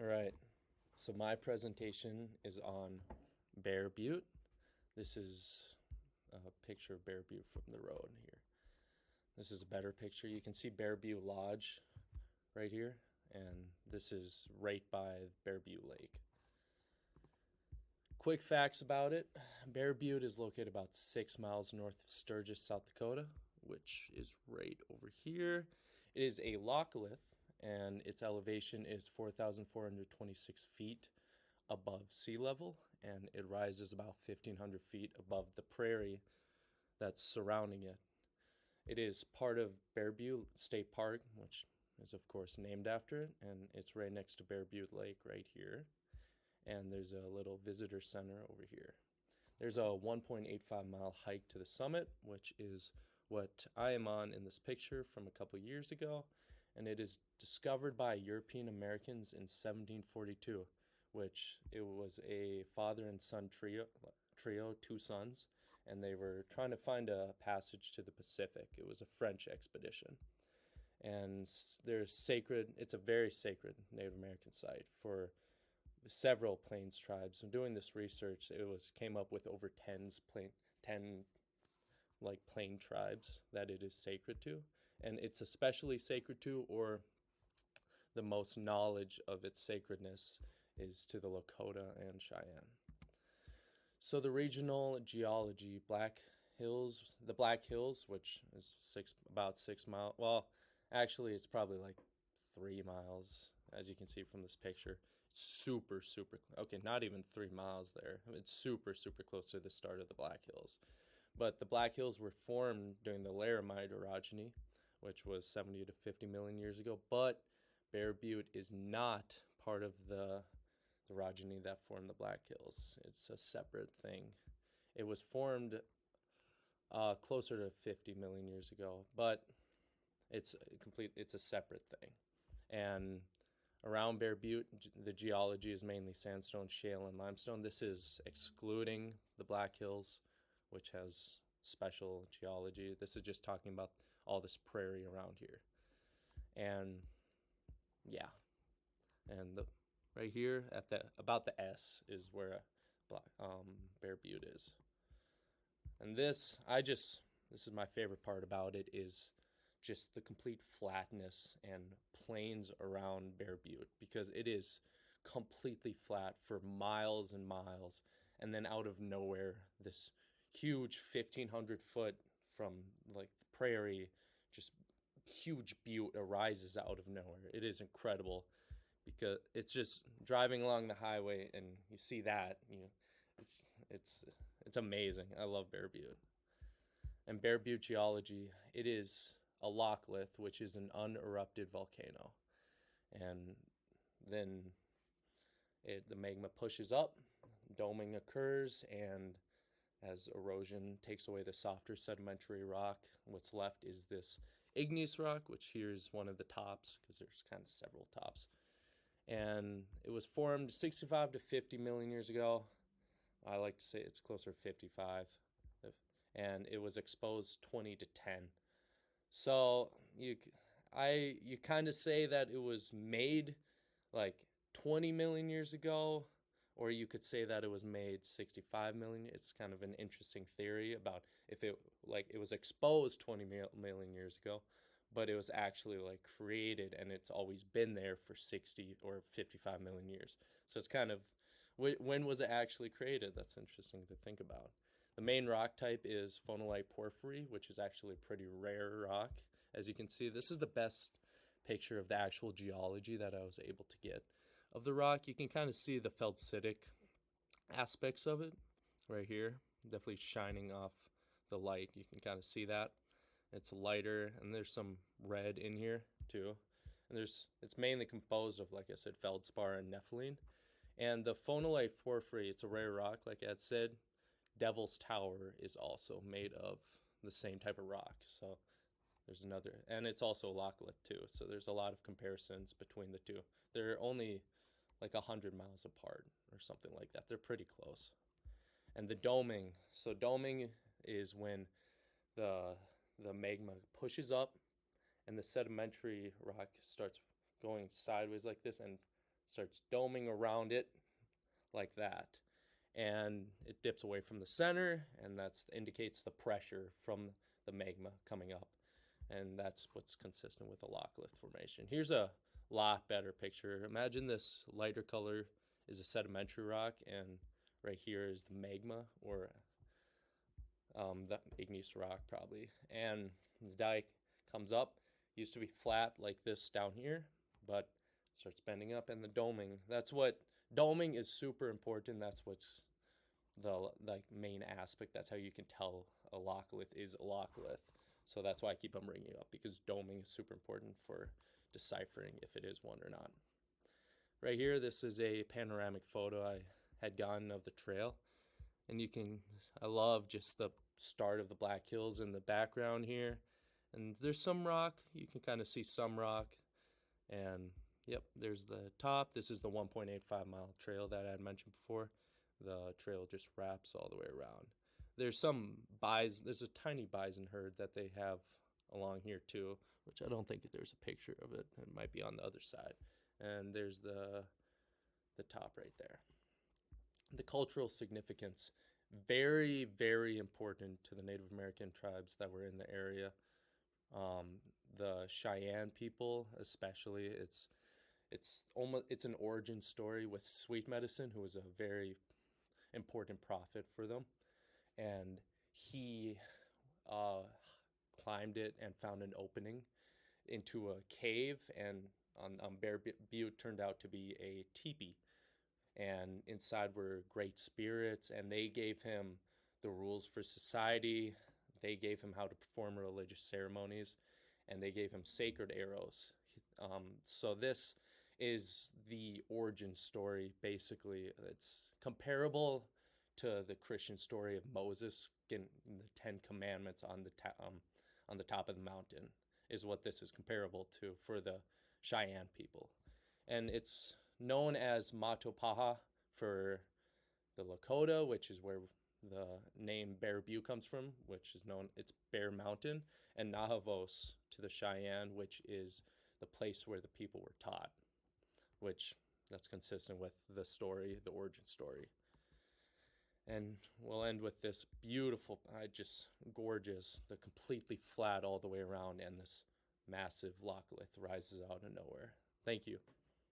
All right. So my presentation is on Bear Butte. This is a picture of Bear Butte from the road here. This is a better picture. You can see Bear Butte Lodge right here, and this is right by Bear Butte Lake. Quick facts about it. Bear Butte is located about 6 miles north of Sturgis, South Dakota, which is right over here. It is a locklith, and its elevation is 4,426 feet above sea level, and it rises about 1,500 feet above the prairie that's surrounding it. It is part of Bear Butte State Park, which is, of course, named after it, and it's right next to Bear Butte Lake right here. And there's a little visitor center over here. There's a 1.85-mile hike to the summit, which is what I am on in this picture from a couple years ago, and it is discovered by European Americans in 1742, which it was a father and son trio, two sons, and they were trying to find a passage to the Pacific. It was a French expedition. And it's a very sacred Native American site for several Plains tribes. And doing this research, came up with over 10 plain tribes that it is sacred to, and it's especially sacred to, or the most knowledge of its sacredness is to the Lakota and Cheyenne. So the regional geology, the Black Hills, which is about 6 miles. Well, actually, it's probably like 3 miles, as you can see from this picture. It's super, okay, not even 3 miles there. It's super close to the start of the Black Hills. But the Black Hills were formed during the Laramide orogeny, which was 70 to 50 million years ago. But Bear Butte is not part of the orogeny that formed the Black Hills. It's a separate thing. It was formed closer to 50 million years ago, but it's a separate thing. And around Bear Butte, the geology is mainly sandstone, shale, and limestone. This is excluding the Black Hills, which has special geology. This is just talking about all this prairie around here. And yeah, and right here at about the S is where Bear Butte is. And this is my favorite part about it, is just the complete flatness and plains around Bear Butte, because it is completely flat for miles and miles, and then out of nowhere, this huge 1,500 foot from like the prairie, just huge butte arises out of nowhere. It is incredible, because it's just driving along the highway and you see that, it's amazing. I love Bear Butte. And Bear Butte geology, it is a locklith, which is an unerupted volcano. And then the magma pushes up, doming occurs, and as erosion takes away the softer sedimentary rock, what's left is this igneous rock, which here is one of the tops, because there's kind of several tops. And it was formed 65 to 50 million years ago. I like to say it's closer to 55. And it was exposed 20 to 10. So you kind of say that it was made like 20 million years ago, or you could say that it was made 65 million. It's kind of an interesting theory about if it was exposed 20 million years ago, but it was actually like created and it's always been there for 60 or 55 million years. So it's kind of, when was it actually created? That's interesting to think about. The main rock type is phonolite porphyry, which is actually a pretty rare rock. As you can see, this is the best picture of the actual geology that I was able to get of the rock. You can kind of see the felsitic aspects of it right here, definitely shining off the light. You can kind of see that. It's lighter, and there's some red in here too. And it's mainly composed of, like I said, feldspar and nepheline. And the phonolite porphyry, it's a rare rock, like Ed said. Devil's Tower is also made of the same type of rock. So there's another, and it's also a locklith too. So there's a lot of comparisons between the two. They're only like 100 miles apart or something like that. They're pretty close. And the doming. So doming is when the magma pushes up and the sedimentary rock starts going sideways like this and starts doming around it like that. And it dips away from the center, and that indicates the pressure from the magma coming up. And that's what's consistent with the Locklith Formation. Here's a lot better picture. Imagine this lighter color is a sedimentary rock, and right here is the magma, or the igneous rock probably. And the dike comes up, used to be flat like this down here, but starts bending up, and the doming. Doming is super important. That's what's the main aspect. That's how you can tell a locklith is a locklith. So that's why I keep on bringing it up, because doming is super important for deciphering if it is one or not. Right here, this is a panoramic photo I had gotten of the trail. And I love just the start of the Black Hills in the background here. And there's some rock. You can kind of see some rock. And yep, there's the top. This is the 1.85-mile trail that I had mentioned before. The trail just wraps all the way around. There's a tiny bison herd that they have along here too, which I don't think there's a picture of it. It might be on the other side. And there's the top right there. The cultural significance, very, very important to the Native American tribes that were in the area. The Cheyenne people, especially, it's an origin story with Sweet Medicine, who was a very important prophet for them, and he climbed it and found an opening into a cave, and on Bear Butte turned out to be a teepee, and inside were great spirits, and they gave him the rules for society. They gave him how to perform religious ceremonies, and they gave him sacred arrows. So this is the origin story, basically. It's comparable to the Christian story of Moses getting the 10 Commandments on the top of the mountain, is what this is comparable to for the Cheyenne people. And it's known as Matopaha for the Lakota, which is where the name Bear Butte comes from, it's Bear Mountain, and Nahivos to the Cheyenne, which is the place where the people were taught, which that's consistent with the story, the origin story. And we'll end with this beautiful, just gorgeous, the completely flat all the way around, and this massive locklith rises out of nowhere. Thank you.